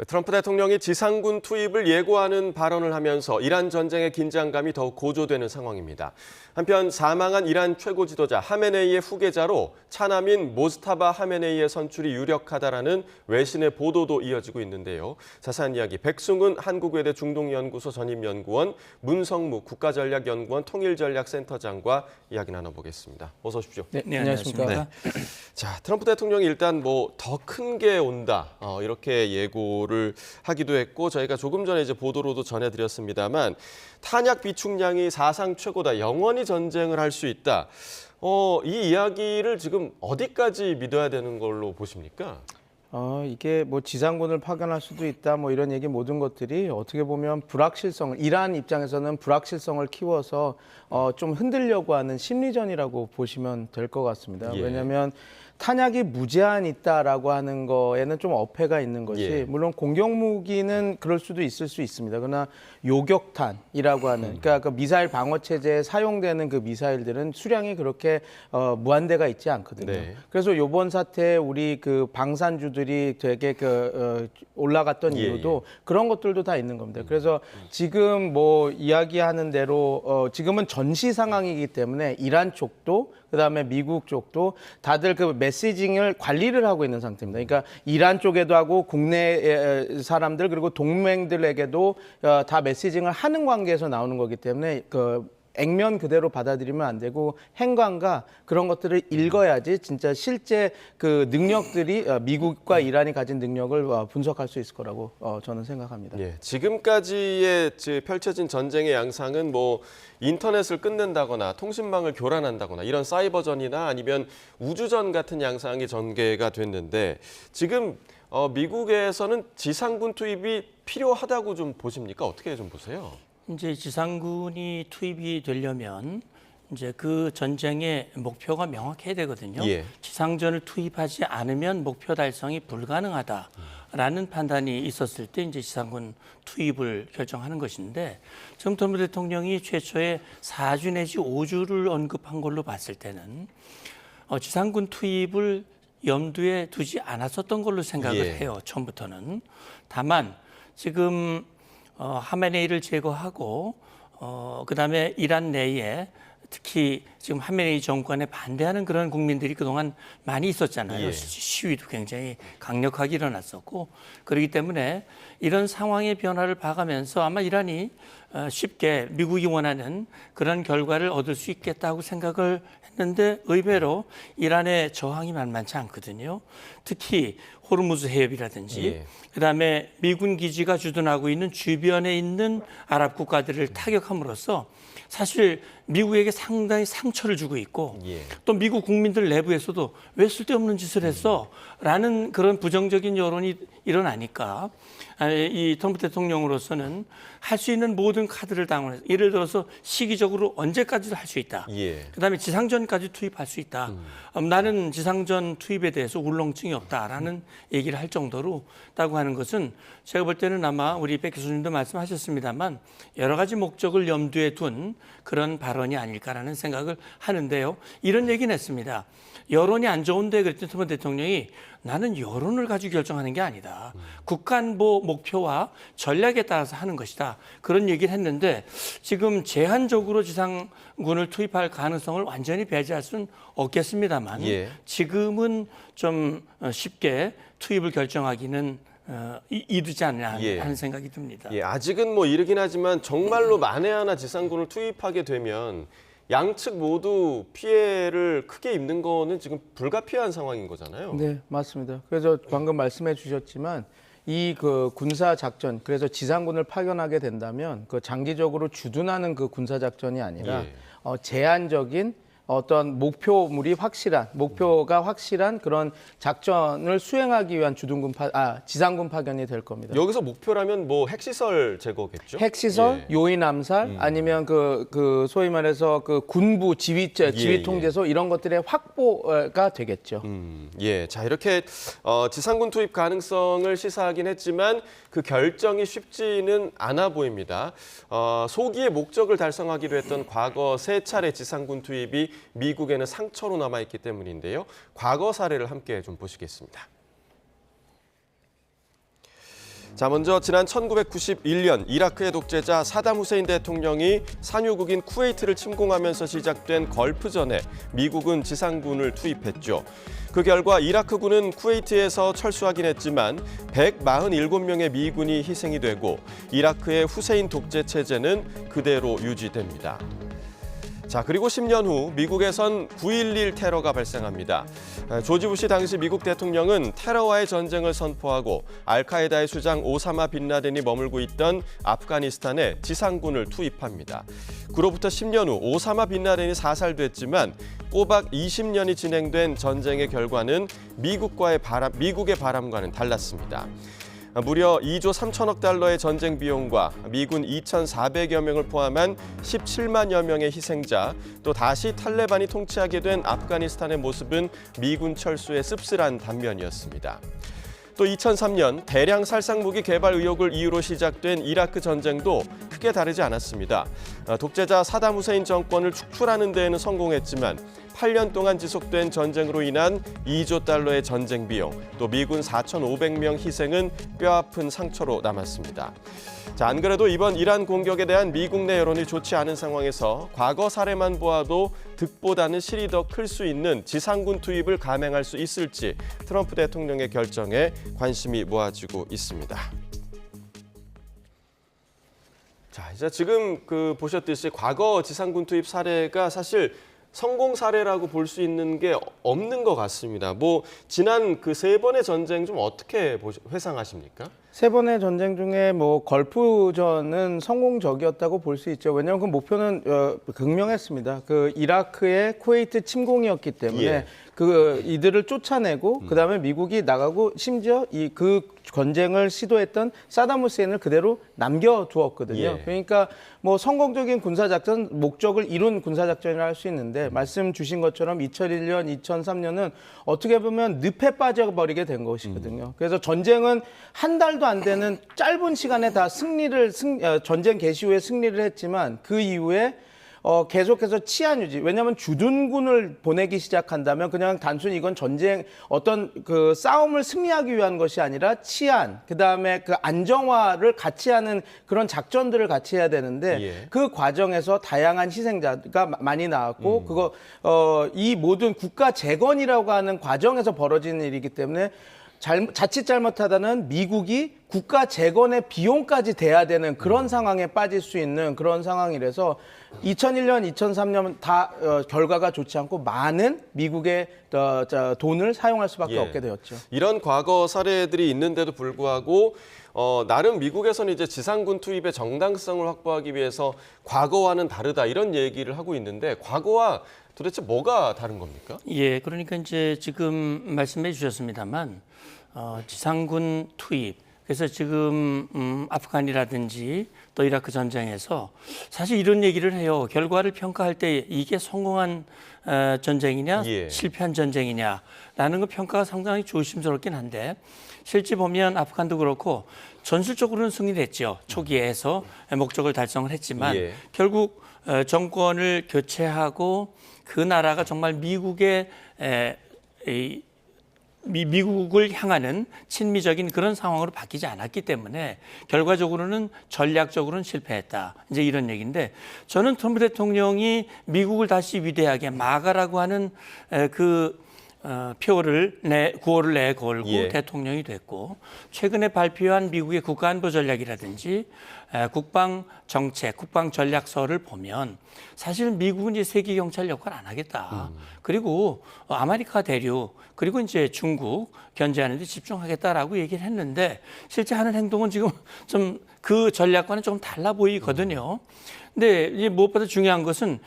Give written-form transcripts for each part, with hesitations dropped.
트럼프 대통령이 지상군 투입을 예고하는 발언을 하면서 이란 전쟁의 긴장감이 더욱 고조되는 상황입니다. 한편 사망한 이란 최고 지도자 하메네이의 후계자로 차남인 모스타바 하메네이의 선출이 유력하다라는 외신의 보도도 이어지고 있는데요. 자세한 이야기 백승훈 한국외대 중동연구소 전임연구원, 문성무 국가전략연구원 통일전략센터장과 이야기 나눠보겠습니다. 어서 오십시오. 네, 안녕하십니까. 네. 자, 트럼프 대통령이 일단 더 큰 게 온다 이렇게 예고를 하기도 했고 저희가 조금 전에 이제 보도로도 전해드렸습니다만 탄약 비축량이 사상 최고다, 영원히 전쟁을 할 수 있다. 이 이야기를 지금 어디까지 믿어야 되는 걸로 보십니까? 이게 뭐 지상군을 파견할 수도 있다, 뭐 이런 얘기 모든 것들이 어떻게 보면 불확실성을, 이란 입장에서는 불확실성을 키워서 좀 흔들려고 하는 심리전이라고 보시면 될 것 같습니다. 예. 왜냐하면 탄약이 무제한 있다라고 하는 거에는 좀 어폐가 있는 것이 예. 물론 공격 무기는 그럴 수도 있을 수 있습니다. 그러나 요격탄이라고 하는 그러니까 그 미사일 방어 체제에 사용되는 그 미사일들은 수량이 그렇게 무한대가 있지 않거든요. 네. 그래서 이번 사태에 우리 그 방산주들이 되게 올라갔던 이유도 그런 것들도 다 있는 겁니다. 그래서 지금 뭐 이야기하는 대로 지금은 전시 상황이기 때문에 이란 쪽도 그다음에 미국 쪽도 다들 그 메시징을 관리를 하고 있는 상태입니다. 그러니까 이란 쪽에도 하고 국내 사람들 그리고 동맹들에게도 다 메시징을 하는 관계에서 나오는 거기 때문에 액면 그대로 받아들이면 안 되고 행간과 그런 것들을 읽어야지 진짜 실제 그 능력들이 미국과 이란이 가진 능력을 분석할 수 있을 거라고 저는 생각합니다. 예, 지금까지의 펼쳐진 전쟁의 양상은 뭐 인터넷을 끊는다거나 통신망을 교란한다거나 이런 사이버전이나 아니면 우주전 같은 양상이 전개가 됐는데 지금 미국에서는 지상군 투입이 필요하다고 좀 보십니까? 어떻게 좀 보세요? 이제 지상군이 투입이 되려면 이제 그 전쟁의 목표가 명확해야 되거든요. 예. 지상전을 투입하지 않으면 목표 달성이 불가능하다라는 판단이 있었을 때 이제 지상군 투입을 결정하는 것인데 지금 트럼프 대통령이 최초에 4주 내지 5주를 언급한 걸로 봤을 때는 지상군 투입을 염두에 두지 않았었던 걸로 생각을 해요. 처음부터는. 다만 지금 하메네이를 제거하고 그다음에 이란 내에 특히 지금 하메네이 정권에 반대하는 그런 국민들이 그동안 많이 있었잖아요. 예. 시위도 굉장히 강력하게 일어났었고 그렇기 때문에 이런 상황의 변화를 봐가면서 아마 이란이 쉽게 미국이 원하는 그런 결과를 얻을 수 있겠다고 생각을 했는데 의외로 이란의 저항이 만만치 않거든요. 특히 호르무즈 해협이라든지 예. 그다음에 미군 기지가 주둔하고 있는 주변에 있는 아랍 국가들을 타격함으로써 사실 미국에게 상당히 상처를 주고 있고 또 미국 국민들 내부에서도 왜 쓸데없는 짓을 했어? 라는 그런 부정적인 여론이 일어나니까 이 트럼프 대통령으로서는 할 수 있는 모든 카드를 당원해서 예를 들어서 시기적으로 언제까지도 할 수 있다. 그다음에 지상전까지 투입할 수 있다. 나는 지상전 투입에 대해서 울렁증이 없다라는 얘기를 할 정도로 따고 하는 것은 제가 볼 때는 아마 우리 백 교수님도 말씀하셨습니다만 여러 가지 목적을 염두에 둔 그런 발언이 아닐까라는 생각을 하는데요. 이런 얘기는 했습니다. 여론이 안 좋은데 그랬더니 트럼프 대통령이 나는 여론을 가지고 결정하는 게 아니다. 국가안보 목표와 전략에 따라서 하는 것이다. 그런 얘기를 했는데 지금 제한적으로 지상군을 투입할 가능성을 완전히 배제할 수는 없겠습니다만 지금은 좀 쉽게 투입을 결정하기는 이르지 않냐 하는 생각이 듭니다. 아직은 뭐 이르긴 하지만 정말로 만에 하나 지상군을 투입하게 되면 양측 모두 피해를 크게 입는 거는 지금 불가피한 상황인 거잖아요. 네, 맞습니다. 그래서 방금 말씀해 주셨지만 이 군사 작전, 그래서 지상군을 파견하게 된다면 그 장기적으로 주둔하는 그 군사 작전이 아니라 제한적인 어떤 목표가 확실한 그런 작전을 수행하기 위한 지상군 파견이 될 겁니다. 여기서 목표라면 뭐 핵시설 제거겠죠? 핵시설, 요인 암살, 아니면 소위 말해서 그 군부 지휘 통제소 이런 것들의 확보가 되겠죠. 자, 이렇게 지상군 투입 가능성을 시사하긴 했지만 그 결정이 쉽지는 않아 보입니다. 소기의 목적을 달성하기로 했던 과거 3차례 지상군 투입이 미국에는 상처로 남아있기 때문인데요. 과거 사례를 함께 좀 보시겠습니다. 자, 먼저 지난 1991년 이라크의 독재자 사담 후세인 대통령이 산유국인 쿠웨이트를 침공하면서 시작된 걸프전에 미국은 지상군을 투입했죠. 그 결과 이라크군은 쿠웨이트에서 철수하긴 했지만 147명의 미군이 희생이 되고 이라크의 후세인 독재 체제는 그대로 유지됩니다. 자, 그리고 10년 후 미국에선 9.11 테러가 발생합니다. 조지 부시 당시 미국 대통령은 테러와의 전쟁을 선포하고 알카에다의 수장 오사마 빈 라덴이 머물고 있던 아프가니스탄에 지상군을 투입합니다. 그로부터 10년 후 오사마 빈 라덴이 사살됐지만 꼬박 20년이 진행된 전쟁의 결과는 미국의 바람과는 달랐습니다. 무려 2조 3천억 달러의 전쟁 비용과 미군 2,400여 명을 포함한 17만여 명의 희생자, 또 다시 탈레반이 통치하게 된 아프가니스탄의 모습은 미군 철수의 씁쓸한 단면이었습니다. 또 2003년 대량 살상무기 개발 의혹을 이유로 시작된 이라크 전쟁도 크게 다르지 않았습니다. 독재자 사담 후세인 정권을 축출하는 데에는 성공했지만 8년 동안 지속된 전쟁으로 인한 2조 달러의 전쟁 비용, 또 미군 4,500명 희생은 뼈아픈 상처로 남았습니다. 자, 안 그래도 이번 이란 공격에 대한 미국 내 여론이 좋지 않은 상황에서 과거 사례만 보아도 득보다는 실이 더 클 수 있는 지상군 투입을 감행할 수 있을지 트럼프 대통령의 결정에 관심이 모아지고 있습니다. 자, 이제 지금 보셨듯이 과거 지상군 투입 사례가 사실 성공 사례라고 볼 수 있는 게 없는 것 같습니다. 지난 그 3번의 전쟁 좀 어떻게 회상하십니까? 3번의 전쟁 중에 걸프전은 성공적이었다고 볼 수 있죠. 왜냐하면 그 목표는 극명했습니다. 그 이라크의 쿠웨이트 침공이었기 때문에 예. 이들을 쫓아내고 그다음에 미국이 나가고 심지어 그 전쟁을 시도했던 사담 후세인을 그대로 남겨두었거든요. 예. 그러니까 성공적인 군사작전, 목적을 이룬 군사작전이라 할 수 있는데 말씀 주신 것처럼 2001년, 2003년은 어떻게 보면 늪에 빠져버리게 된 것이거든요. 그래서 전쟁은 한 달도 안 되는 짧은 시간에 다 전쟁 개시 후에 승리를 했지만 그 이후에 계속해서 치안 유지. 왜냐하면 주둔군을 보내기 시작한다면 그냥 단순히 이건 전쟁 어떤 그 싸움을 승리하기 위한 것이 아니라 치안, 그다음에 그 안정화를 같이 하는 그런 작전들을 같이 해야 되는데 예. 그 과정에서 다양한 희생자가 많이 나왔고 이 모든 국가 재건이라고 하는 과정에서 벌어지는 일이기 때문에 자칫 잘못하다는 미국이 국가 재건의 비용까지 대야 되는 그런 상황에 빠질 수 있는 그런 상황이라서 2001년, 2003년 다 결과가 좋지 않고 많은 미국의 돈을 사용할 수밖에 예. 없게 되었죠. 이런 과거 사례들이 있는데도 불구하고 나름 미국에서는 이제 지상군 투입의 정당성을 확보하기 위해서 과거와는 다르다 이런 얘기를 하고 있는데 과거와 도대체 뭐가 다른 겁니까? 예, 그러니까 이제 지금 말씀해 주셨습니다만 지상군 투입, 그래서 지금 아프간이라든지 또 이라크 전쟁에서 사실 이런 얘기를 해요. 결과를 평가할 때 이게 성공한 전쟁이냐 예. 실패한 전쟁이냐라는 거 평가가 상당히 조심스럽긴 한데 실제 보면 아프간도 그렇고 전술적으로는 승리를 했죠. 초기에서 목적을 달성을 했지만 예. 결국 정권을 교체하고 그 나라가 정말 미국의 미국을 향하는 친미적인 그런 상황으로 바뀌지 않았기 때문에 결과적으로는 전략적으로는 실패했다. 이제 이런 얘기인데 저는 트럼프 대통령이 미국을 다시 위대하게 마가라고 하는 구호를 내걸고 예. 대통령이 됐고 최근에 발표한 미국의 국가안보 전략이라든지 국방 정책, 국방 전략서를 보면 사실 미국은 이제 세계 경찰 역할 안 하겠다. 그리고 아메리카 대륙 그리고 이제 중국 견제하는 데 집중하겠다라고 얘기를 했는데 실제 하는 행동은 지금 좀 그 전략과는 조금 달라 보이거든요. 근데 이제 무엇보다 중요한 것은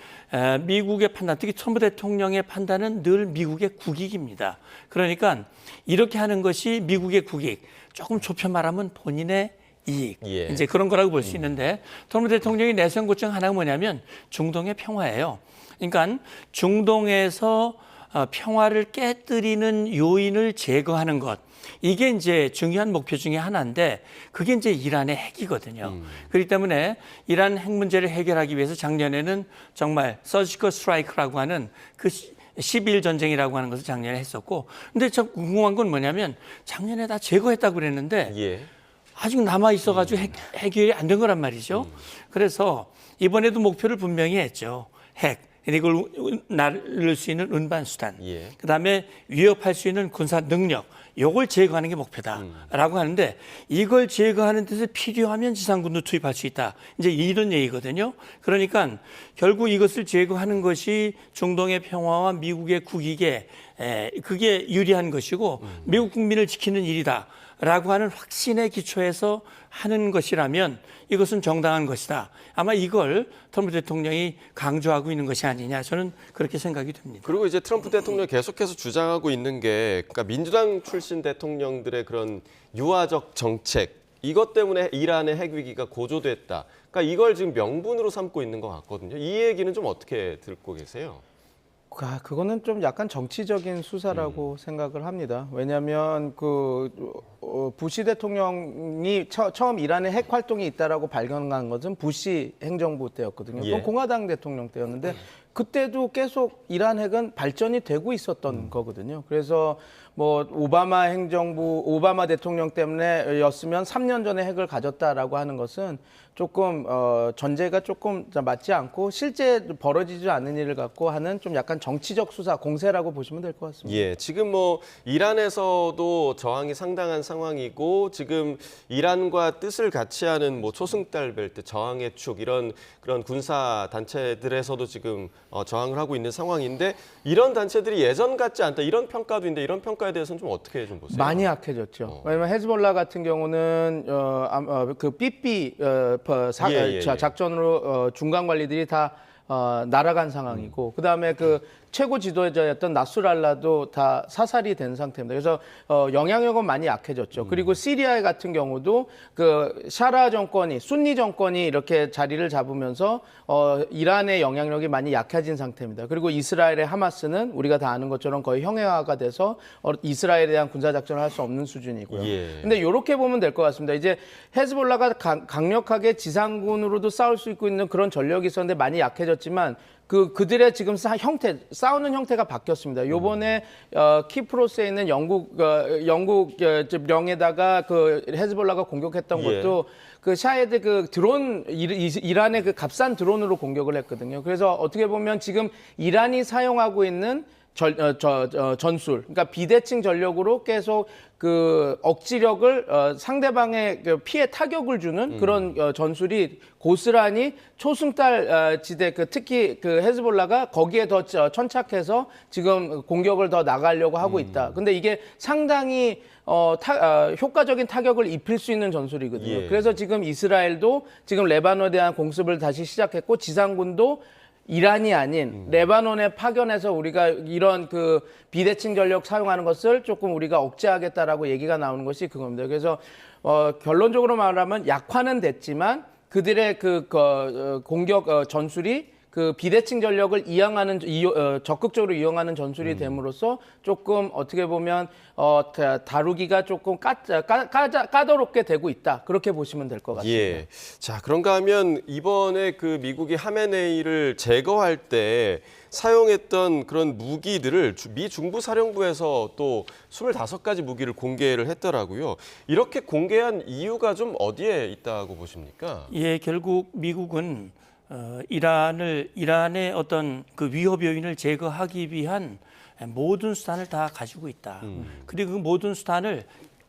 미국의 판단, 특히 트럼프 대통령의 판단은 늘 미국의 국익입니다. 그러니까 이렇게 하는 것이 미국의 국익, 조금 좁혀 말하면 본인의 이익, 예. 이제 그런 거라고 볼 수 있는데 트럼프 대통령이 내세운 것 중 하나가 뭐냐면 중동의 평화예요. 그러니까 중동에서 평화를 깨뜨리는 요인을 제거하는 것. 이게 이제 중요한 목표 중에 하나인데 그게 이제 이란의 핵이거든요. 그렇기 때문에 이란 핵 문제를 해결하기 위해서 작년에는 정말 서지컬 스트라이크라고 하는 그 12일 전쟁이라고 하는 것을 작년에 했었고 근데 참 궁금한 건 뭐냐면 작년에 다 제거했다고 그랬는데 예. 아직 남아 있어가지고 해결이 안 된 거란 말이죠. 그래서 이번에도 목표를 분명히 했죠. 핵. 이걸 날릴 수 있는 운반 수단. 예. 그다음에 위협할 수 있는 군사 능력. 요걸 제거하는 게 목표다라고 하는데 이걸 제거하는 데서 필요하면 지상군도 투입할 수 있다. 이제 이런 얘기거든요. 그러니까 결국 이것을 제거하는 것이 중동의 평화와 미국의 국익에 그게 유리한 것이고 미국 국민을 지키는 일이다라고 하는 확신에 기초해서 하는 것이라면 이것은 정당한 것이다. 아마 이걸 트럼프 대통령이 강조하고 있는 것이 아니냐 저는 그렇게 생각이 듭니다. 그리고 이제 트럼프 대통령이 계속해서 주장하고 있는 게 그러니까 민주당 출신 대통령들의 그런 유화적 정책 이것 때문에 이란의 핵 위기가 고조됐다. 그러니까 이걸 지금 명분으로 삼고 있는 것 같거든요. 이 얘기는 좀 어떻게 듣고 계세요? 그거는 좀 약간 정치적인 수사라고 생각을 합니다. 왜냐하면 부시 대통령이 처음 이란에 핵 활동이 있다라고 발견한 것은 부시 행정부 때였거든요. 예. 그건 공화당 대통령 때였는데 그때도 계속 이란 핵은 발전이 되고 있었던 거거든요. 그래서 뭐 오바마 대통령 때문에였으면 3년 전에 핵을 가졌다라고 하는 것은 조금 전제가 조금 맞지 않고 실제 벌어지지 않는 일을 갖고 하는 좀 약간 정치적 수사 공세라고 보시면 될 것 같습니다. 예, 지금 뭐 이란에서도 저항이 상당한 상황이고 지금 이란과 뜻을 같이 하는 뭐 초승달 벨트, 저항의 축 이런 그런 군사 단체들에서도 지금 저항을 하고 있는 상황인데 이런 단체들이 예전 같지 않다 이런 평가도 있는데 이런 평가에 대해서는 좀 어떻게 좀 보세요? 많이 약해졌죠. 왜냐하면 헤즈볼라 같은 경우는 그 삐삐 예. 작전으로 중간 관리들이 다 날아간 상황이고 그다음에 그 최고 지도자였던 나스랄라도 다 사살이 된 상태입니다. 그래서 영향력은 많이 약해졌죠. 그리고 시리아 같은 경우도 그 샤라 정권이 순니 정권이 이렇게 자리를 잡으면서 이란의 영향력이 많이 약해진 상태입니다. 그리고 이스라엘의 하마스는 우리가 다 아는 것처럼 거의 형해화가 돼서 이스라엘에 대한 군사 작전을 할 수 없는 수준이고요. 예. 근데 이렇게 보면 될 것 같습니다. 이제 헤즈볼라가 강력하게 지상군으로도 싸울 수 있는 그런 전력이 있었는데 많이 약해졌지만 그들의 지금 싸우는 형태가 바뀌었습니다. 요번에 키프로스에 있는 영국 명에다가 그 헤즈볼라가 공격했던 예. 것도 그 샤헤드 그 드론 이란의 그 값싼 드론으로 공격을 했거든요. 그래서 어떻게 보면 지금 이란이 사용하고 있는 전술, 그러니까 비대칭 전력으로 계속 그 억지력을 상대방의 그 피해 타격을 주는 그런 전술이 고스란히 초승달 지대 특히 그 헤즈볼라가 거기에 더 천착해서 지금 공격을 더 나가려고 하고 있다. 근데 이게 상당히 효과적인 타격을 입힐 수 있는 전술이거든요. 예. 그래서 지금 이스라엘도 지금 레바논에 대한 공습을 다시 시작했고 지상군도 이란이 아닌 레바논에 파견해서 우리가 이런 그 비대칭 전력 사용하는 것을 조금 우리가 억제하겠다라고 얘기가 나오는 것이 그겁니다. 그래서 결론적으로 말하면 약화는 됐지만 그들의 공격 전술이 그 비대칭 전력을 적극적으로 이용하는 전술이 됨으로써 조금 어떻게 보면 다루기가 조금 까다롭게 되고 있다. 그렇게 보시면 될 것 같습니다. 예. 자, 그런가 하면 이번에 그 미국이 하메네이를 제거할 때 사용했던 그런 무기들을 미 중부사령부에서 또 25가지 무기를 공개를 했더라고요. 이렇게 공개한 이유가 좀 어디에 있다고 보십니까? 예, 결국 미국은 이란의 어떤 그 위협 요인을 제거하기 위한 모든 수단을 다 가지고 있다. 그리고 그 모든 수단을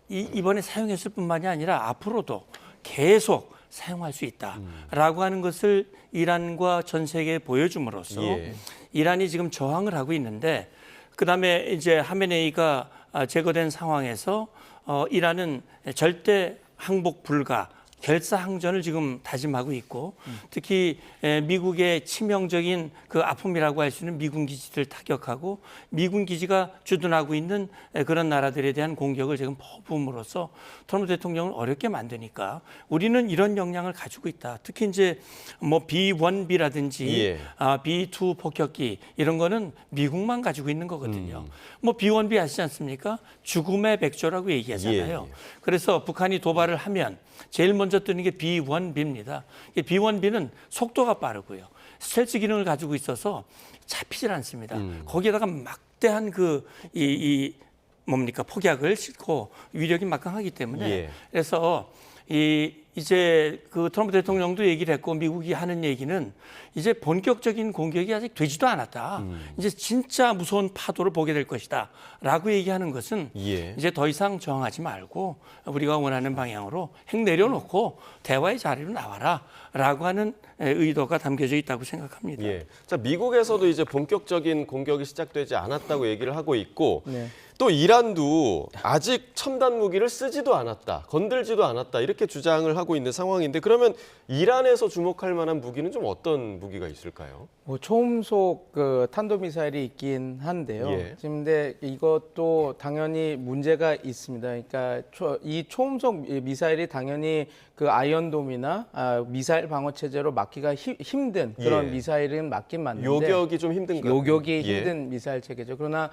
이번에 사용했을 뿐만이 아니라 앞으로도 계속 사용할 수 있다라고 하는 것을 이란과 전 세계에 보여줌으로써 예. 이란이 지금 저항을 하고 있는데 그다음에 이제 하메네이가 제거된 상황에서 이란은 절대 항복 불가 결사항전을 지금 다짐하고 있고 특히 미국의 치명적인 그 아픔이라고 할 수 있는 미군 기지들 타격하고 미군 기지가 주둔하고 있는 그런 나라들에 대한 공격을 지금 퍼부음으로써 트럼프 대통령을 어렵게 만드니까 우리는 이런 역량을 가지고 있다. 특히 이제 뭐 B-1B라든지 예. B-2 폭격기 이런 거는 미국만 가지고 있는 거거든요. 뭐 B-1B 아시지 않습니까? 죽음의 백조라고 얘기하잖아요. 예. 그래서 북한이 도발을 하면 제일 먼저 뜨는 게 B-1B입니다. B-1B는 속도가 빠르고요. 스텔스 기능을 가지고 있어서 잡히질 않습니다. 거기에다가 막대한 뭡니까 폭약을 싣고 위력이 막강하기 때문에 예. 그래서 이제 그 트럼프 대통령도 얘기를 했고 미국이 하는 얘기는 이제 본격적인 공격이 아직 되지도 않았다. 이제 진짜 무서운 파도를 보게 될 것이다라고 얘기하는 것은 예. 이제 더 이상 저항하지 말고 우리가 원하는 방향으로 핵 내려놓고 대화의 자리로 나와라라고 하는 의도가 담겨져 있다고 생각합니다. 예. 자, 미국에서도 이제 본격적인 공격이 시작되지 않았다고 얘기를 하고 있고 네. 또 이란도 아직 첨단 무기를 쓰지도 않았다, 건들지도 않았다 이렇게 주장을 하고 있는 상황인데 그러면 이란에서 주목할 만한 무기는 좀 어떤 무기가 있을까요? 뭐 초음속 그 탄도미사일이 있긴 한데요. 예. 지금 근데 이것도 당연히 문제가 있습니다. 그러니까 이 초음속 미사일이 당연히 그 아이언돔이나 미사일 방어 체제로 막기가 힘든 그런 예. 미사일은 맞긴 맞는데 요격이 좀 힘든가요? 요격이 예. 힘든 미사일 체계죠. 그러나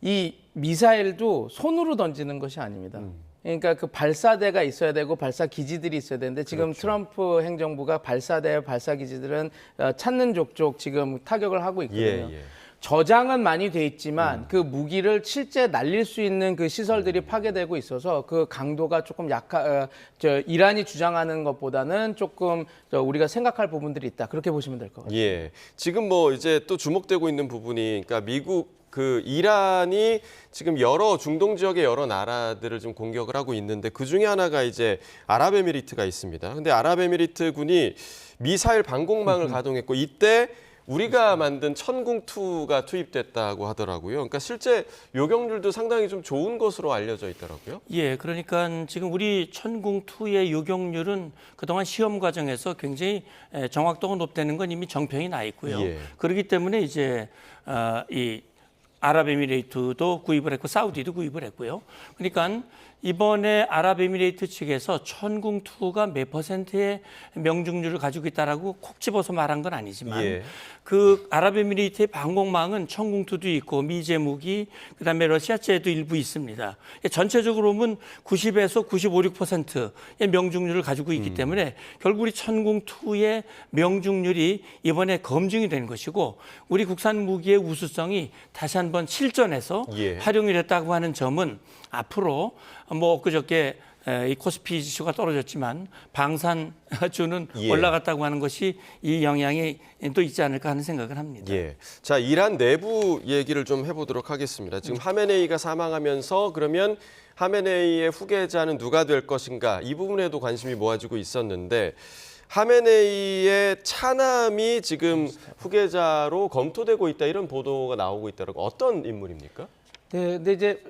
이 미사일도 손으로 던지는 것이 아닙니다. 그러니까 그 발사대가 있어야 되고 발사 기지들이 있어야 되는데 지금 그렇죠. 트럼프 행정부가 발사대, 발사 기지들은 찾는 족족 지금 타격을 하고 있거든요. 예. 저장은 많이 돼 있지만 그 무기를 실제 날릴 수 있는 그 시설들이 파괴되고 있어서 그 강도가 조금 이란이 주장하는 것보다는 조금 우리가 생각할 부분들이 있다. 그렇게 보시면 될 것 같아요. 예. 지금 뭐 이제 또 주목되고 있는 부분이 그러니까 미국 그 이란이 지금 중동 지역의 여러 나라들을 좀 공격을 하고 있는데 그 중에 하나가 이제 아랍에미리트가 있습니다. 근데 아랍에미리트군이 미사일 방공망을 가동했고 이때 우리가 만든 천궁2가 투입됐다고 하더라고요. 그러니까 실제 요격률도 상당히 좀 좋은 것으로 알려져 있더라고요. 예, 그러니까 지금 우리 천궁2의 요격률은 그동안 시험 과정에서 굉장히 정확도가 높다는 건 이미 정평이 나 있고요. 예. 그렇기 때문에 이제 이 아랍에미레이트도 구입을 했고 사우디도 구입을 했고요. 그러니까 이번에 아랍에미레이트 측에서 천궁2가 몇 퍼센트의 명중률을 가지고 있다라고 콕 집어서 말한 건 아니지만 예. 그 아랍에미레이트의 방공망은 천궁2도 있고 미제무기 그다음에 러시아제도 일부 있습니다. 전체적으로 보면 90에서 95, 6%의 명중률을 가지고 있기 때문에 결국 우리 천궁2의 명중률이 이번에 검증이 된 것이고 우리 국산 무기의 우수성이 다시 한번 실전에서 예. 활용이 됐다고 하는 점은 앞으로 뭐 그저께 이 코스피 지수가 떨어졌지만 방산주는 예. 올라갔다고 하는 것이 이 영향이 또 있지 않을까 하는 생각을 합니다. 예. 자, 이란 내부 얘기를 좀 해보도록 하겠습니다. 지금 하메네이가 사망하면서 그러면 하메네이의 후계자는 누가 될 것인가 이 부분에도 관심이 모아지고 있었는데 하메네이의 차남이 지금 후계자로 검토되고 있다 이런 보도가 나오고 있더라고요. 어떤 인물입니까? 네, 근데 이제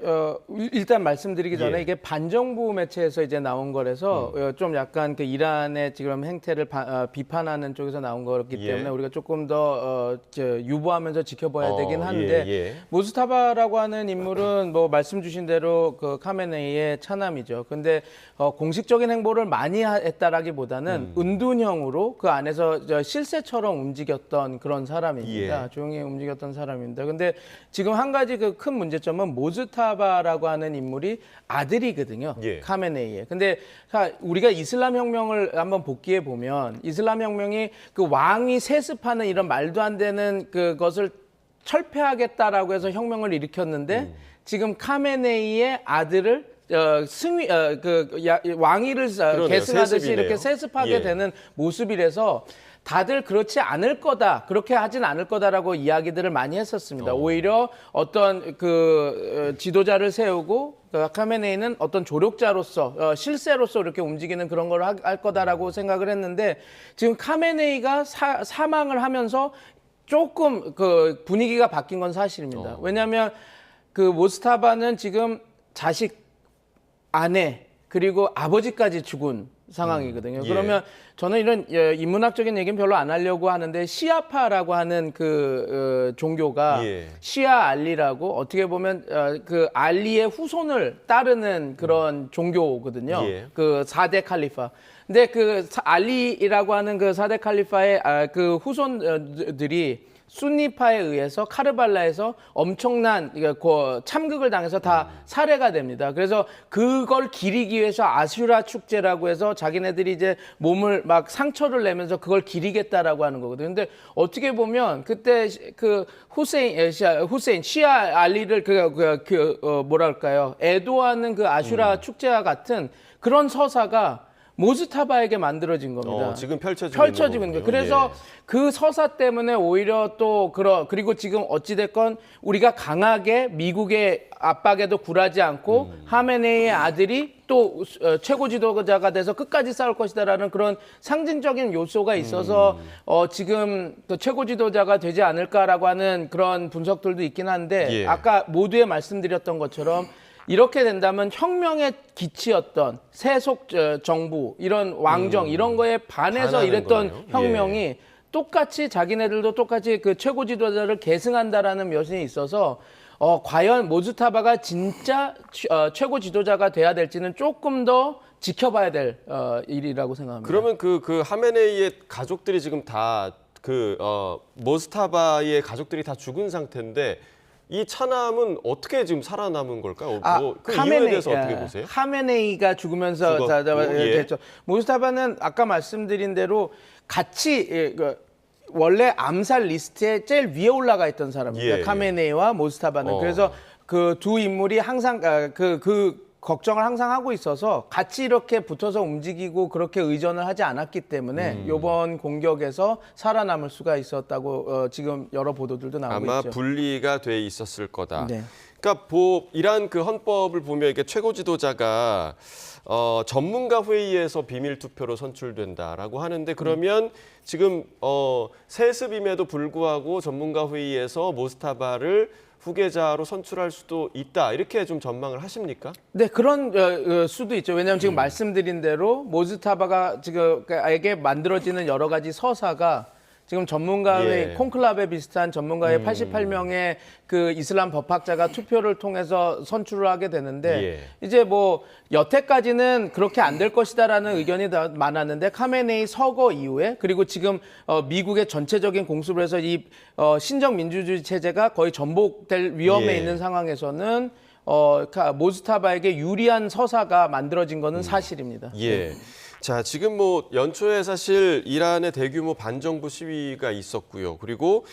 일단 말씀드리기 전에 예. 이게 반정부 매체에서 이제 나온 거라서 좀 약간 그 이란의 지금 행태를 비판하는 쪽에서 나온 거기 예. 때문에 우리가 조금 더 유보하면서 지켜봐야 되긴 한데 예. 모스타바라고 하는 인물은 뭐 말씀 주신 대로 그 카메네이의 차남이죠. 근데 공식적인 행보를 많이 했다라기보다는 은둔형으로 그 안에서 실세처럼 움직였던 그런 사람입니다. 예. 조용히 움직였던 사람입니다. 근데 지금 한 가지 그 큰 문제점은 모스타바라고 하는 인물이 아들이거든요. 예. 카메네이의. 근데 우리가 이슬람 혁명을 한번 복기해 보면 이슬람 혁명이 그 왕이 세습하는 이런 말도 안 되는 그것을 철폐하겠다라고 해서 혁명을 일으켰는데 지금 카메네이의 아들을 왕위를 계승하듯이 세습이네요. 이렇게 세습하게 예. 되는 모습이라서 다들 그렇지 않을 거다, 그렇게 하진 않을 거다라고 이야기들을 많이 했었습니다. 오히려 어떤 지도자를 세우고 카메네이는 어떤 조력자로서 실세로서 이렇게 움직이는 그런 걸 할 거다라고 생각을 했는데 지금 카메네이가 사망을 하면서 조금 그 분위기가 바뀐 건 사실입니다. 왜냐하면 그 모스타바는 지금 자식, 아내 그리고 아버지까지 죽은 상황이거든요. 예. 그러면 저는 이런 인문학적인 얘기는 별로 안 하려고 하는데 시아파라고 하는 그 종교가 예. 시아 알리라고 어떻게 보면 그 알리의 후손을 따르는 그런 종교거든요. 예. 그 4대 칼리파. 근데 그 알리라고 하는 그 4대 칼리파의 그 후손들이 순니파에 의해서 카르발라에서 엄청난 참극을 당해서 다 살해가 됩니다. 그래서 그걸 기리기 위해서 아슈라 축제라고 해서 자기네들이 이제 몸을 막 상처를 내면서 그걸 기리겠다라고 하는 거거든요. 근데 어떻게 보면 그때 그 후세인 시아 알리를 뭐랄까요, 애도하는 그 아슈라 축제와 같은 그런 서사가 모스타바에게 만들어진 겁니다. 지금 펼쳐지고 있는 거예요. 그래서 그 서사 때문에 오히려 또 그리고 지금 어찌됐건 우리가 강하게 미국의 압박에도 굴하지 않고 하메네이의 아들이 또 최고 지도자가 돼서 끝까지 싸울 것이다라는 그런 상징적인 요소가 있어서 지금 또 최고 지도자가 되지 않을까라고 하는 그런 분석들도 있긴 한데 아까 모두에 말씀드렸던 것처럼 이렇게 된다면 혁명의 기치였던 세속 정부, 이런 왕정 이런 거에 반해서 이랬던 거네요. 혁명이 똑같이 자기네들도 똑같이 그 최고 지도자를 계승한다라는 여신이 있어서 과연 모스타바가 진짜 최고 지도자가 돼야 될지는 조금 더 지켜봐야 될 일이라고 생각합니다. 그러면 그 하메네이의 가족들이 지금 다 모스타바의 가족들이 다 죽은 상태인데 이 차남은 어떻게 지금 살아남은 걸까요? 그 이유에 대해서 어떻게 보세요? 하메네이가 죽으면서 됐죠. 모스타바는 아까 말씀드린 대로 같이 원래 암살 리스트에 제일 위에 올라가 있던 사람입니다. 카메네이와 모스타바는. 그래서 그 두 인물이 항상 그 걱정을 항상 하고 있어서 같이 이렇게 붙어서 움직이고 그렇게 의존을 하지 않았기 때문에 이번 공격에서 살아남을 수가 있었다고 지금 여러 보도들도 나오고 있죠. 아마 분리가 돼 있었을 거다. 네. 그러니까 이란 그 헌법을 보면 이게 최고 지도자가 전문가 회의에서 비밀 투표로 선출된다라고 하는데 그러면 지금 세습임에도 불구하고 전문가 회의에서 모스타바를 후계자로 선출할 수도 있다. 이렇게 좀 전망을 하십니까? 네, 그런 수도 있죠. 왜냐하면 지금 말씀드린 대로 모스타바가 지금에게 만들어지는 여러 가지 서사가 지금 전문가의 콘클라베 비슷한 전문가의 88명의 그 이슬람 법학자가 투표를 통해서 선출을 하게 되는데 이제 뭐 여태까지는 그렇게 안 될 것이다라는 의견이 많았는데 카메네이 서거 이후에 그리고 지금 미국의 전체적인 공습을 해서 이 신정 민주주의 체제가 거의 전복될 위험에 있는 상황에서는 모스타바에게 유리한 서사가 만들어진 것은 사실입니다. 자, 지금 뭐 연초에 사실 이란의 대규모 반정부 시위가 있었고요. 그리고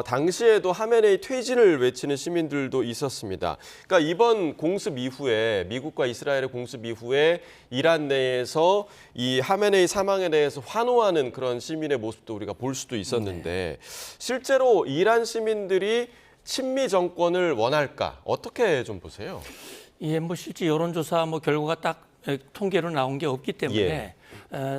당시에도 하메네이 퇴진을 외치는 시민들도 있었습니다. 그러니까 이번 공습 이후에 미국과 이스라엘의 공습 이후에 이란 내에서 이 하메네이 사망에 대해서 환호하는 그런 시민의 모습도 우리가 볼 수도 있었는데 실제로 이란 시민들이 친미 정권을 원할까? 어떻게 좀 보세요? 뭐 실제 여론조사 결과가 딱 통계로 나온 게 없기 때문에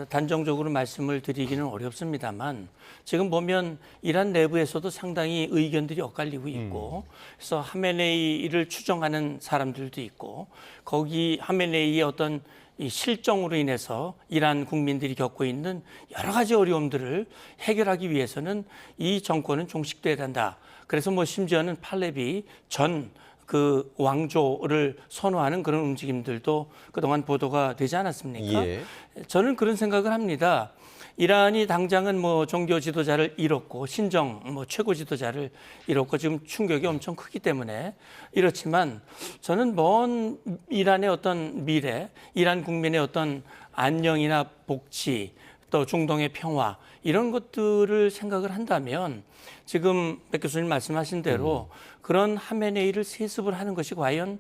단정적으로 말씀을 드리기는 어렵습니다만 지금 보면 이란 내부에서도 상당히 의견들이 엇갈리고 있고 그래서 하메네이를 추종하는 사람들도 있고 거기 하메네이의 어떤 이 실정으로 인해서 이란 국민들이 겪고 있는 여러 가지 어려움들을 해결하기 위해서는 이 정권은 종식돼야 된다. 그래서 심지어는 팔레비 전 그 왕조를 선호하는 그런 움직임들도 그동안 보도가 되지 않았습니까? 저는 그런 생각을 합니다. 이란이 당장은 종교 지도자를 잃었고 신정 최고 지도자를 잃었고 지금 충격이 엄청 크기 때문에 이렇지만 저는 먼 이란의 어떤 미래, 이란 국민의 어떤 안녕이나 복지 또 중동의 평화 이런 것들을 생각을 한다면 지금 백 교수님 말씀하신 대로 그런 하메네이를 세습을 하는 것이 과연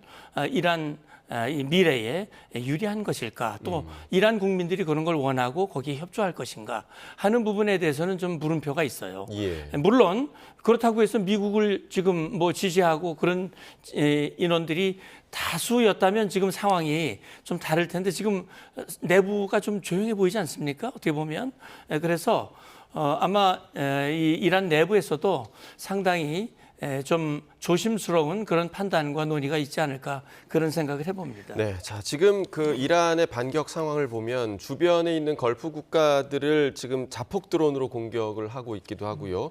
이란 이 미래에 유리한 것일까? 또 이란 국민들이 그런 걸 원하고 거기에 협조할 것인가 하는 부분에 대해서는 좀 물음표가 있어요. 물론 그렇다고 해서 미국을 지금 지지하고 그런 인원들이 다수였다면 지금 상황이 좀 다를 텐데 지금 내부가 좀 조용해 보이지 않습니까? 어떻게 보면 그래서 아마 이 이란 내부에서도 상당히 좀 조심스러운 그런 판단과 논의가 있지 않을까 그런 생각을 해봅니다. 네, 자 지금 그 이란의 반격 상황을 보면 주변에 있는 걸프 국가들을 지금 자폭 드론으로 공격을 하고 있기도 하고요.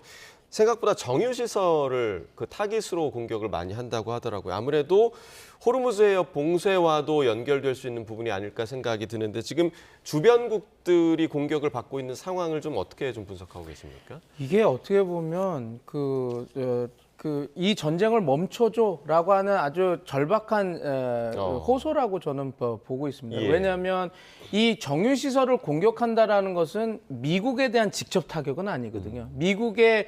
생각보다 정유 시설을 그 타깃으로 공격을 많이 한다고 하더라고요. 아무래도 호르무즈 해협 봉쇄와도 연결될 수 있는 부분이 아닐까 생각이 드는데 지금 주변국들이 공격을 받고 있는 상황을 좀 어떻게 좀 분석하고 계십니까? 이게 어떻게 보면 이 전쟁을 멈춰줘라고 하는 아주 절박한 호소라고 저는 보고 있습니다. 예. 왜냐하면 이 정유 시설을 공격한다라는 것은 미국에 대한 직접 타격은 아니거든요. 미국의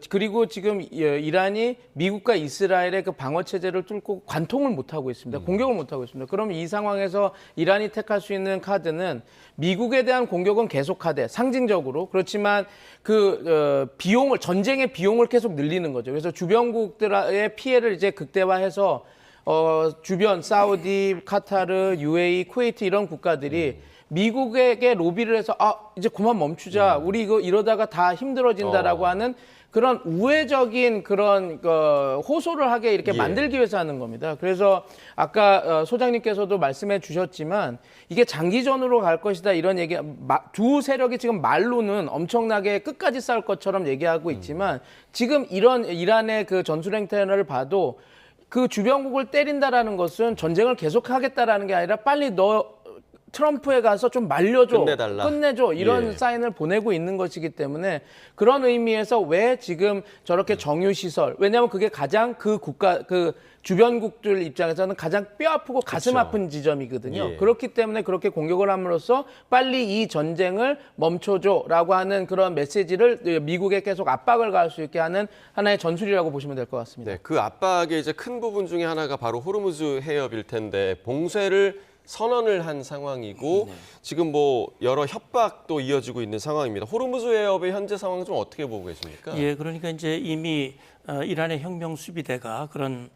그리고 지금 이란이 미국과 이스라엘의 그 방어 체제를 뚫고 관통을 못 하고 있습니다. 공격을 못 하고 있습니다. 그럼 이 상황에서 이란이 택할 수 있는 카드는 미국에 대한 공격은 계속하되 상징적으로 그렇지만 전쟁의 비용을 계속 늘리는 거죠. 그래서 주변국들의 피해를 이제 극대화해서 주변 사우디, 카타르, UAE, 쿠웨이트 이런 국가들이 미국에게 로비를 해서 이제 그만 멈추자. 우리 이거 이러다가 다 힘들어진다라고 하는 그런 우회적인 그런 호소를 하게 이렇게 예. 만들기 위해서 하는 겁니다. 그래서 아까 소장님께서도 말씀해 주셨지만 이게 장기전으로 갈 것이다 이런 얘기 두 세력이 지금 말로는 엄청나게 끝까지 싸울 것처럼 얘기하고 있지만 지금 이런 이란의 그 전술 행태를 봐도 그 주변국을 때린다라는 것은 전쟁을 계속하겠다라는 게 아니라 빨리 트럼프에 가서 좀 말려줘, 끝내줘 이런 예. 사인을 보내고 있는 것이기 때문에 그런 의미에서 왜 지금 저렇게 정유 시설 왜냐하면 그게 가장 그 주변국들 입장에서는 가장 뼈 아프고 가슴 그쵸. 아픈 지점이거든요. 예. 그렇기 때문에 그렇게 공격을 함으로써 빨리 이 전쟁을 멈춰줘라고 하는 그런 메시지를 미국에 계속 압박을 가할 수 있게 하는 하나의 전술이라고 보시면 될 것 같습니다. 네, 그 압박의 이제 큰 부분 중에 하나가 바로 호르무즈 해협일 텐데 봉쇄를 선언을 한 상황이고 지금 뭐 여러 협박도 이어지고 있는 상황입니다. 호르무즈 해협의 현재 상황 좀 어떻게 보고 계십니까? 예, 그러니까 이제 이미 이란의 혁명 수비대가 그런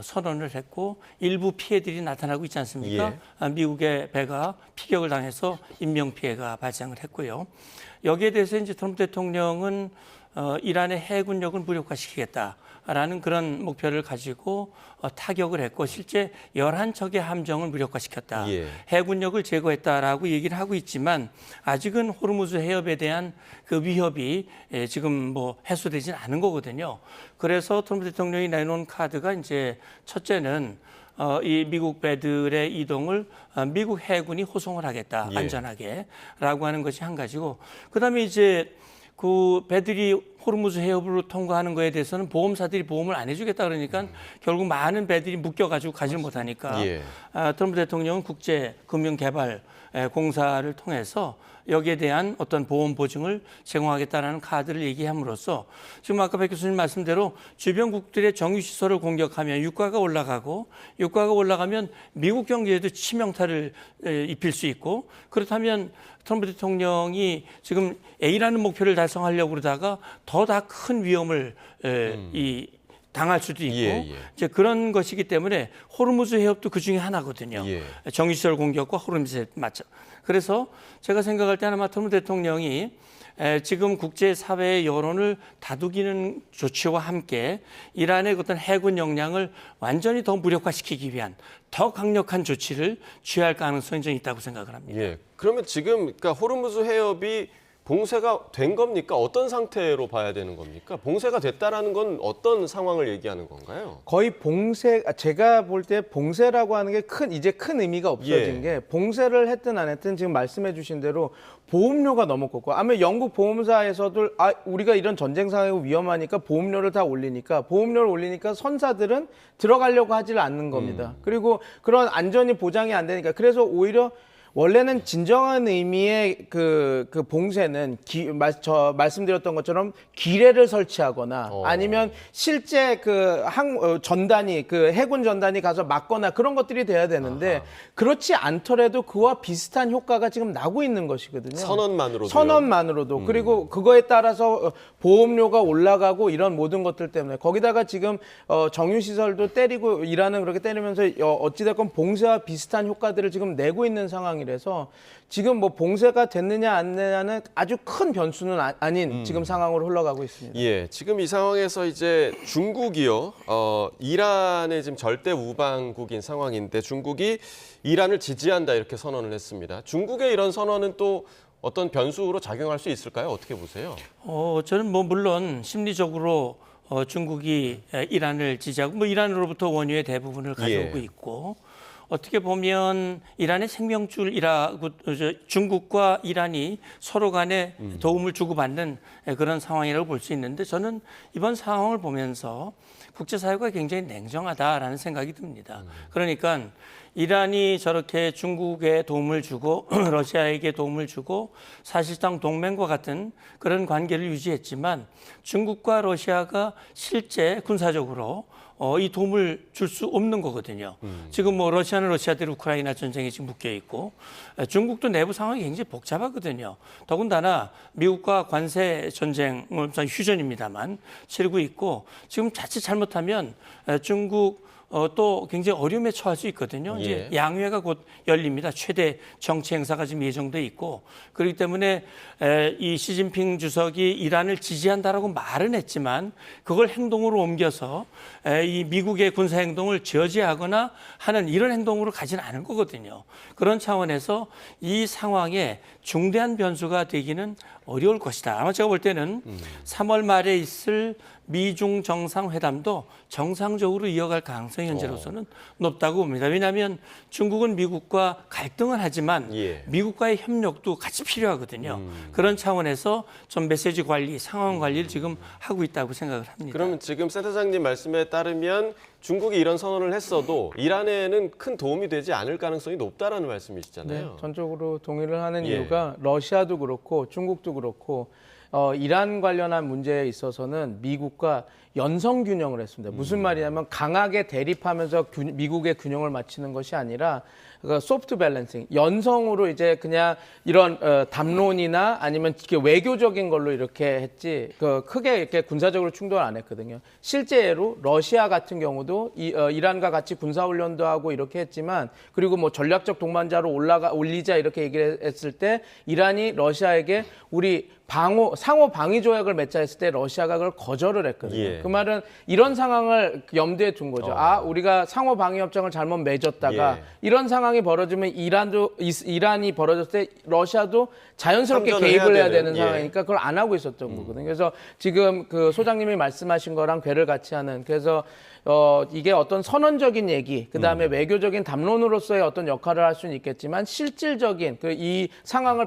선언을 했고 일부 피해들이 나타나고 있지 않습니까? 미국의 배가 피격을 당해서 인명 피해가 발생을 했고요. 여기에 대해서 이제 트럼프 대통령은 이란의 해군력을 무력화시키겠다라는 그런 목표를 가지고 타격을 했고 실제 11척의 함정을 무력화시켰다. 예. 해군력을 제거했다라고 얘기를 하고 있지만 아직은 호르무즈 해협에 대한 그 위협이 지금 뭐 해소되지는 않은 거거든요. 그래서 트럼프 대통령이 내놓은 카드가 이제 첫째는 이 미국 배들의 이동을 미국 해군이 호송을 하겠다. 예. 안전하게라고 하는 것이 한 가지고 그다음에 이제 그 배들이 호르무즈 해협으로 통과하는 거에 대해서는 보험사들이 보험을 안 해주겠다 그러니까 결국 많은 배들이 묶여가지고 가지를 못하니까 예. 트럼프 대통령은 국제금융개발공사를 통해서 여기에 대한 어떤 보험 보증을 제공하겠다라는 카드를 얘기함으로써 지금 아까 백 교수님 말씀대로 주변국들의 정유시설을 공격하면 유가가 올라가면 미국 경제에도 치명타를 입힐 수 있고 그렇다면 트럼프 대통령이 지금 A라는 목표를 달성하려고 그러다가 더 큰 위험을 당할 수도 있고 이제 그런 것이기 때문에 호르무즈 해협도 그 중에 하나거든요. 정유시설 공격과 호르무즈 해협 맞죠. 그래서 제가 생각할 때는 아마 트럼프 대통령이 지금 국제사회의 여론을 다독이는 조치와 함께 이란의 어떤 해군 역량을 완전히 더 무력화시키기 위한 더 강력한 조치를 취할 가능성이 좀 있다고 생각을 합니다. 예. 그러면 지금 그러니까 호르무즈 해협이 봉쇄가 된 겁니까? 어떤 상태로 봐야 되는 겁니까? 봉쇄가 됐다라는 건 어떤 상황을 얘기하는 건가요? 거의 제가 볼 때 봉쇄라고 하는 게 이제 큰 의미가 없어진 게 봉쇄를 했든 안 했든 지금 말씀해 주신 대로 보험료가 너무 컸고 아마 영국 보험사에서도 우리가 이런 전쟁 상황이 위험하니까 보험료를 올리니까 선사들은 들어가려고 하질 않는 겁니다. 그리고 그런 안전이 보장이 안 되니까 그래서 오히려 원래는 진정한 의미의 그 봉쇄는 말씀드렸던 것처럼 기뢰를 설치하거나 아니면 실제 해군 전단이 가서 막거나 그런 것들이 돼야 되는데 그렇지 않더라도 그와 비슷한 효과가 지금 나고 있는 것이거든요. 선언만으로도. 그리고 그거에 따라서 보험료가 올라가고 이런 모든 것들 때문에 거기다가 지금 정유시설도 때리고 이란은 그렇게 때리면서 어찌됐건 봉쇄와 비슷한 효과들을 지금 내고 있는 상황이라서 지금 뭐 봉쇄가 됐느냐 안 됐느냐는 아주 큰 변수는 아닌 지금 상황으로 흘러가고 있습니다. 예, 지금 이 상황에서 이제 중국이요, 이란의 지금 절대 우방국인 상황인데 중국이 이란을 지지한다 이렇게 선언을 했습니다. 중국의 이런 선언은 또 어떤 변수로 작용할 수 있을까요? 어떻게 보세요? 저는 뭐 물론 심리적으로 중국이 이란을 지지하고 뭐 이란으로부터 원유의 대부분을 가져오고 있고 어떻게 보면 이란의 생명줄이라고 중국과 이란이 서로 간에 도움을 주고받는 그런 상황이라고 볼 수 있는데 저는 이번 상황을 보면서 국제사회가 굉장히 냉정하다라는 생각이 듭니다. 그러니까 이란이 저렇게 중국에 도움을 주고 러시아에게 도움을 주고 사실상 동맹과 같은 그런 관계를 유지했지만 중국과 러시아가 실제 군사적으로 이 도움을 줄 수 없는 거거든요. 지금 뭐 러시아는 러시아대로 우크라이나 전쟁에 지금 묶여 있고 중국도 내부 상황이 굉장히 복잡하거든요. 더군다나 미국과 관세 전쟁을 휴전입니다만 치르고 있고 지금 자칫 잘못하면 중국 또 굉장히 어려움에 처할 수 있거든요. 이제 양회가 곧 열립니다. 최대 정치 행사가 지금 예정돼 있고 그렇기 때문에 이 시진핑 주석이 이란을 지지한다라고 말은 했지만 그걸 행동으로 옮겨서 이 미국의 군사 행동을 저지하거나 하는 이런 행동으로 가지는 않을 거거든요. 그런 차원에서 이 상황에 중대한 변수가 되기는 어려울 것이다. 아마 제가 볼 때는 3월 말에 있을 미중 정상회담도 정상적으로 이어갈 가능성이 현재로서는 높다고 봅니다. 왜냐하면 중국은 미국과 갈등을 하지만 미국과의 협력도 같이 필요하거든요. 그런 차원에서 좀 메시지 관리, 상황 관리를 지금 하고 있다고 생각을 합니다. 그러면 지금 센터장님 말씀에 따르면 중국이 이런 선언을 했어도 이란에는 큰 도움이 되지 않을 가능성이 높다라는 말씀이시잖아요. 네, 전적으로 동의를 하는 이유가 러시아도 그렇고 중국도 그렇고 이란 관련한 문제에 있어서는 미국과 연성 균형을 했습니다. 무슨 말이냐면 강하게 대립하면서 미국의 균형을 맞추는 것이 아니라 소프트 밸런싱, 연성으로 이제 그냥 이런 담론이나 아니면 외교적인 걸로 이렇게 했지 크게 이렇게 군사적으로 충돌 안 했거든요. 실제로 러시아 같은 경우도 이란과 같이 군사훈련도 하고 이렇게 했지만 그리고 뭐 전략적 동반자로 올리자 이렇게 얘기를 했을 때 이란이 러시아에게 우리 상호 방위 조약을 맺자 했을 때 러시아가 그걸 거절을 했거든요. 그 말은 이런 상황을 염두에 둔 거죠. 우리가 상호 방위 협정을 잘못 맺었다가 이런 상황이 벌어지면 이란이 벌어졌을 때 러시아도 자연스럽게 개입을 해야 되는 상황이니까 그걸 안 하고 있었던 거거든요. 그래서 지금 그 소장님이 말씀하신 거랑 배를 같이 하는 그래서 이게 어떤 선언적인 얘기, 그 다음에 외교적인 담론으로서의 어떤 역할을 할 수는 있겠지만 실질적인 이 상황을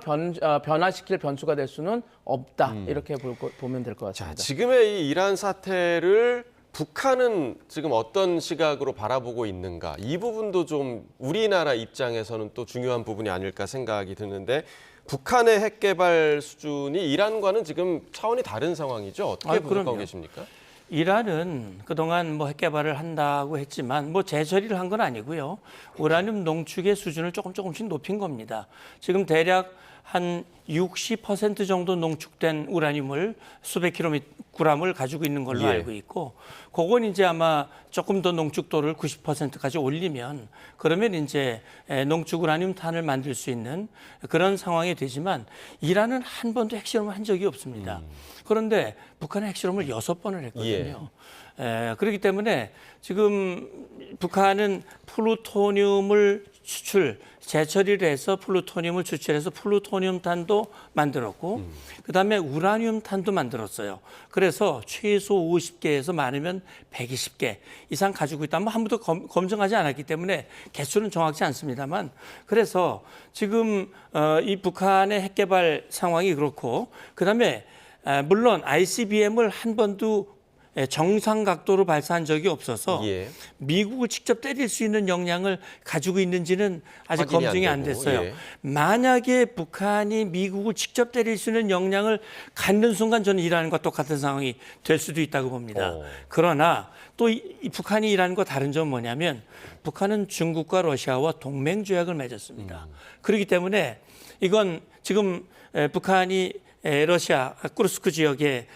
변화시킬 변수가 될 수는 없다. 이렇게 보면 될 것 같습니다. 자, 지금의 이 이란 사태를 북한은 지금 어떤 시각으로 바라보고 있는가? 이 부분도 좀 우리나라 입장에서는 또 중요한 부분이 아닐까 생각이 드는데 북한의 핵 개발 수준이 이란과는 지금 차원이 다른 상황이죠. 어떻게 분석하고 계십니까? 이란은 그동안 뭐 핵 개발을 한다고 했지만 뭐 재처리를 한 건 아니고요. 우라늄 농축의 수준을 조금씩 높인 겁니다. 지금 대략 한 60% 정도 농축된 우라늄을 수백 kg을 가지고 있는 걸로 알고 있고 그건 이제 아마 조금 더 농축도를 90%까지 올리면 그러면 이제 농축 우라늄 탄을 만들 수 있는 그런 상황이 되지만 이란은 한 번도 핵실험을 한 적이 없습니다. 그런데 북한은 핵실험을 6번을 했거든요. 그렇기 때문에 지금 북한은 플루토늄을 재처리를 해서 플루토늄을 추출해서 플루토늄 탄도 만들었고 그다음에 우라늄 탄도 만들었어요. 그래서 최소 50개에서 많으면 120개 이상 가지고 있다. 뭐 한 번도 검증하지 않았기 때문에 개수는 정확치 않습니다만 그래서 지금 이 북한의 핵 개발 상황이 그렇고 그다음에 물론 ICBM을 한 번도 정상 각도로 발사한 적이 없어서 미국을 직접 때릴 수 있는 역량을 가지고 있는지는 아직 검증이 안 됐어요. 만약에 북한이 미국을 직접 때릴 수 있는 역량을 갖는 순간 저는 이란과 똑같은 상황이 될 수도 있다고 봅니다. 그러나 또 이 북한이 이란과 다른 점은 뭐냐면 북한은 중국과 러시아와 동맹 조약을 맺었습니다. 그렇기 때문에 이건 지금 북한이 러시아 쿠르스크 지역에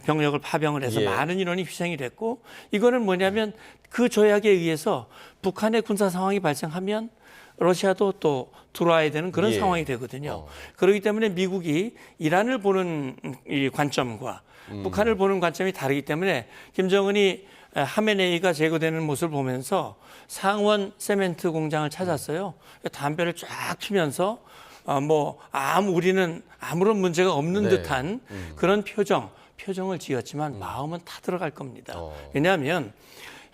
병력을 파병을 해서 많은 인원이 희생이 됐고 이거는 뭐냐면 그 조약에 의해서 북한의 군사 상황이 발생하면 러시아도 또 들어와야 되는 그런 상황이 되거든요. 그렇기 때문에 미국이 이란을 보는 이 관점과 북한을 보는 관점이 다르기 때문에 김정은이 하메네이가 제거되는 모습을 보면서 상원 세멘트 공장을 찾았어요. 담배를 쫙 피면서 우리는 아무런 문제가 없는 듯한 그런 표정을 지었지만 마음은 다 들어갈 겁니다. 왜냐하면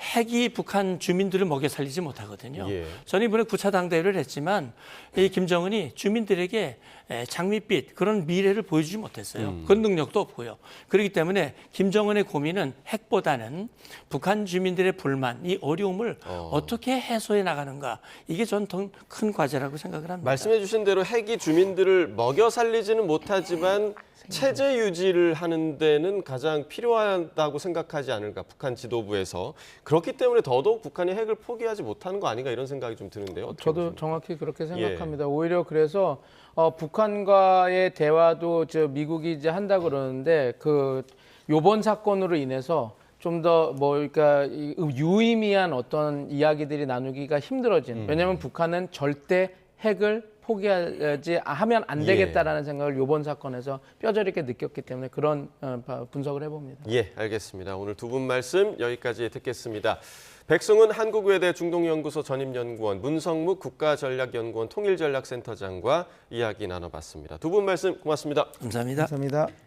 핵이 북한 주민들을 먹여 살리지 못하거든요. 예. 저는 이번에 9차 당대회를 했지만 이 김정은이 주민들에게 장밋빛 그런 미래를 보여주지 못했어요. 그런 능력도 없고요. 그렇기 때문에 김정은의 고민은 핵보다는 북한 주민들의 불만, 이 어려움을 어떻게 해소해 나가는가. 이게 전 더 큰 과제라고 생각을 합니다. 말씀해 주신 대로 핵이 주민들을 먹여 살리지는 못하지만 체제 유지를 하는 데는 가장 필요하다고 생각하지 않을까, 북한 지도부에서. 그렇기 때문에 더더욱 북한이 핵을 포기하지 못하는 거 아닌가 이런 생각이 좀 드는데요. 어떻게 저도 보십니까? 정확히 그렇게 생각합니다. 오히려 그래서 북한과의 대화도 미국이 이제 한다 그러는데 요번 사건으로 인해서 좀 더 그러니까 유의미한 어떤 이야기들이 나누기가 힘들어진. 왜냐하면 북한은 절대 핵을 포기하지 하면 안 되겠다라는 생각을 이번 사건에서 뼈저리게 느꼈기 때문에 그런 분석을 해봅니다. 예, 알겠습니다. 오늘 두 분 말씀 여기까지 듣겠습니다. 백승훈 한국외대 중동연구소 전임연구원, 문성묵 국가전략연구원 통일전략센터장과 이야기 나눠봤습니다. 두 분 말씀 고맙습니다. 감사합니다. 감사합니다.